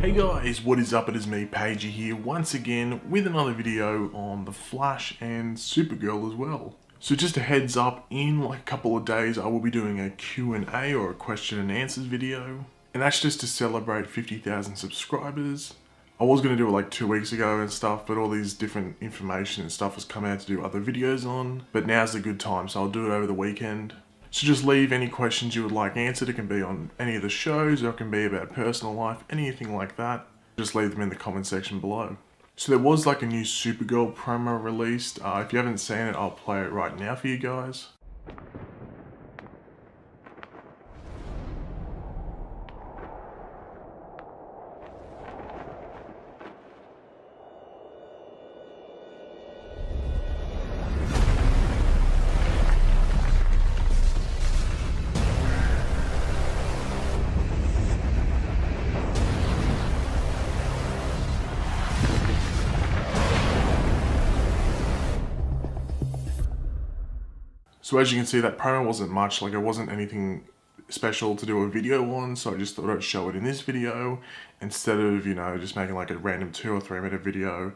Hey guys, what is up? It is me, Pagey here, once again with another video on The Flash and Supergirl as well. So just a heads up, in like a couple of days I will be doing a Q&A or a question and answers video. And that's just to celebrate 50,000 subscribers. I was going to do it like 2 weeks ago and stuff, but all these different information and stuff has come out to do other videos on. But now's a good time, so I'll do it over the weekend. So just leave any questions you would like answered. It can be on any of the shows, or it can be about personal life, anything like that. Just leave them in the comment section below. So there was like a new Supergirl promo released. If you haven't seen it, I'll play it right now for you guys. So as you can see, that promo wasn't much, like it wasn't anything special to do a video on, so I just thought I'd show it in this video instead of, you know, just making like a random 2 or 3 minute video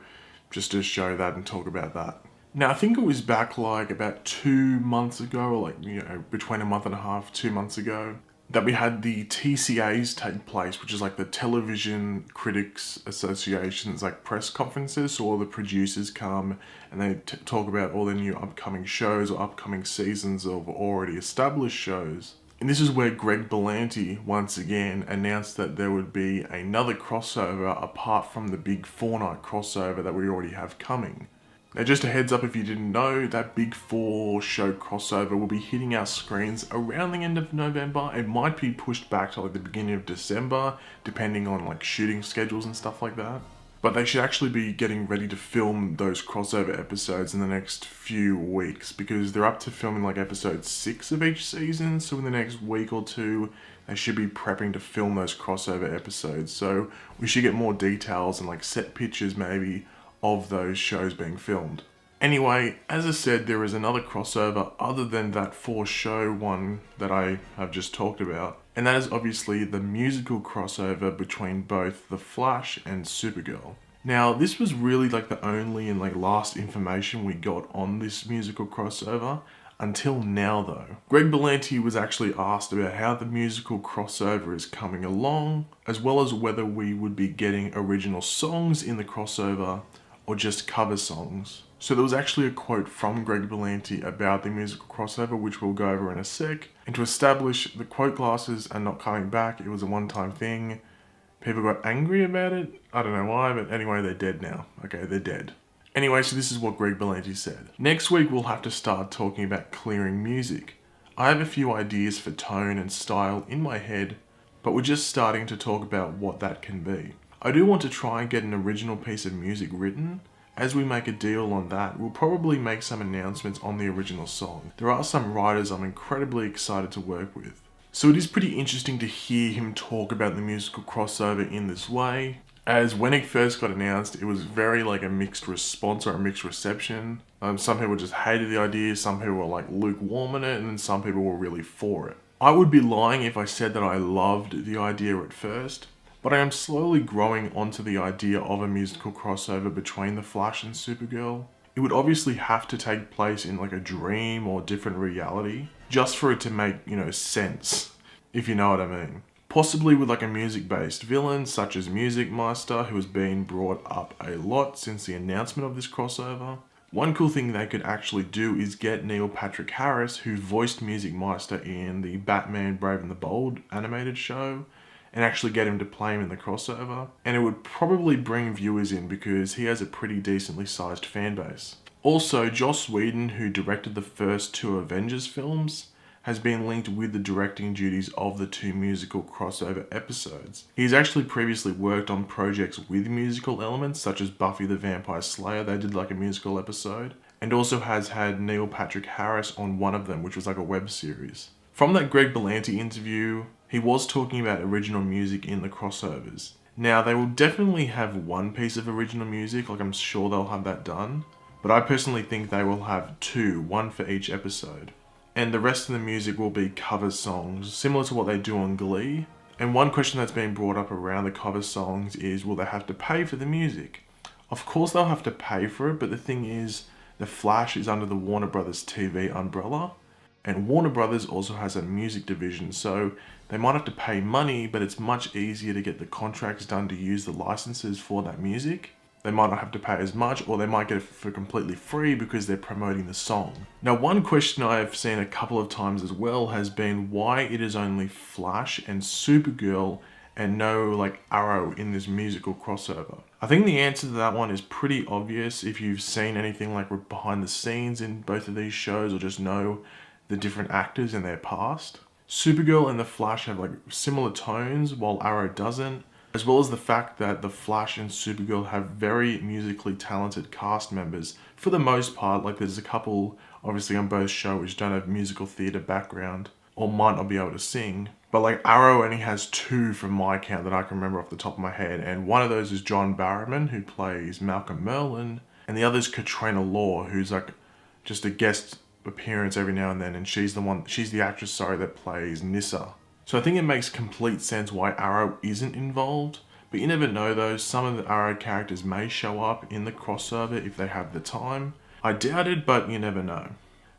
just to show that and talk about that. Now I think it was back like about 2 months ago, or like, you know, between a month and a half, 2 months ago, that we had the TCAs take place, which is like the Television Critics Association's like press conferences. So all the producers come and they talk about all the new upcoming shows or upcoming seasons of already established shows. And this is where Greg Berlanti once again announced that there would be another crossover apart from the big 4-night crossover that we already have coming. Now just a heads up, if you didn't know, that big 4 show crossover will be hitting our screens around the end of November. It might be pushed back to like the beginning of December, depending on like shooting schedules and stuff like that. But they should actually be getting ready to film those crossover episodes in the next few weeks, because they're up to filming like episode 6 of each season. So in the next week or 2, they should be prepping to film those crossover episodes. So we should get more details and like set pictures maybe of those shows being filmed. Anyway, as I said, there is another crossover other than that 4-show one that I have just talked about, and that is obviously the musical crossover between both The Flash and Supergirl. Now, this was really like the only and like last information we got on this musical crossover until now though. Greg Berlanti was actually asked about how the musical crossover is coming along, as well as whether we would be getting original songs in the crossover or just cover songs. So there was actually a quote from Greg Berlanti about the musical crossover, which we'll go over in a sec. And to establish, the quote glasses are not coming back. It was a one-time thing. People got angry about it. I don't know why, but anyway, they're dead now. Okay, they're dead. Anyway, so this is what Greg Berlanti said. Next week, we'll have to start talking about clearing music. I have a few ideas for tone and style in my head, but we're just starting to talk about what that can be. I do want to try and get an original piece of music written. As we make a deal on that, we'll probably make some announcements on the original song. There are some writers I'm incredibly excited to work with. So it is pretty interesting to hear him talk about the musical crossover in this way, as when it first got announced, it was very like a mixed response or a mixed reception. Some people just hated the idea, some people were like lukewarm in it, and then some people were really for it. I would be lying if I said that I loved the idea at first, but I am slowly growing onto the idea of a musical crossover between The Flash and Supergirl. It would obviously have to take place in like a dream or different reality, just for it to make, you know, sense, if you know what I mean. Possibly with like a music-based villain, such as Music Master, who has been brought up a lot since the announcement of this crossover. One cool thing they could actually do is get Neil Patrick Harris, who voiced Music Master in the Batman Brave and the Bold animated show, and actually get him to play him in the crossover. And it would probably bring viewers in because he has a pretty decently sized fan base. Also, Joss Whedon, who directed the first 2 Avengers films, has been linked with the directing duties of the 2 musical crossover episodes. He's actually previously worked on projects with musical elements, such as Buffy the Vampire Slayer. They did like a musical episode, and also has had Neil Patrick Harris on one of them, which was like a web series. From that Greg Berlanti interview, he was talking about original music in the crossovers. Now, they will definitely have one piece of original music, like I'm sure they'll have that done, but I personally think they will have 2, one for each episode. And the rest of the music will be cover songs, similar to what they do on Glee, And one question that's been brought up around the cover songs is, will they have to pay for the music? Of course they'll have to pay for it, but the thing is, The Flash is under the Warner Brothers TV umbrella, and Warner Brothers also has a music division, so they might have to pay money, but it's much easier to get the contracts done to use the licenses for that music. They might not have to pay as much, or they might get it for completely free because they're promoting the song. Now, one question I've seen a couple of times as well has been why it is only Flash and Supergirl and no like Arrow in this musical crossover. I think the answer to that one is pretty obvious if you've seen anything like behind the scenes in both of these shows or just know the different actors in their past. Supergirl and The Flash have like similar tones while Arrow doesn't, as well as the fact that The Flash and Supergirl have very musically talented cast members for the most part. Like there's a couple obviously on both shows which don't have musical theatre background or might not be able to sing. But like Arrow only has two from my count that I can remember off the top of my head, and one of those is John Barrowman, who plays Malcolm Merlyn, and the other is Katrina Law, who's like just a guest appearance every now and then, and she's the actress that plays Nyssa. So I think it makes complete sense why Arrow isn't involved, but you never know though, some of the Arrow characters may show up in the crossover if they have the time. I doubt it, but you never know.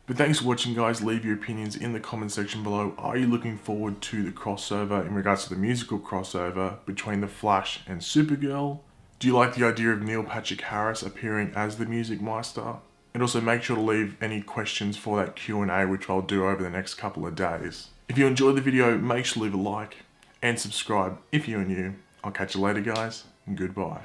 But thanks for watching guys, leave your opinions in the comment section below. Are you looking forward to the crossover in regards to the musical crossover between The Flash and Supergirl? Do you like the idea of Neil Patrick Harris appearing as the Music Meister? And also make sure to leave any questions for that Q&A, which I'll do over the next couple of days. If you enjoyed the video, make sure to leave a like and subscribe if you're new. I'll catch you later guys, and goodbye.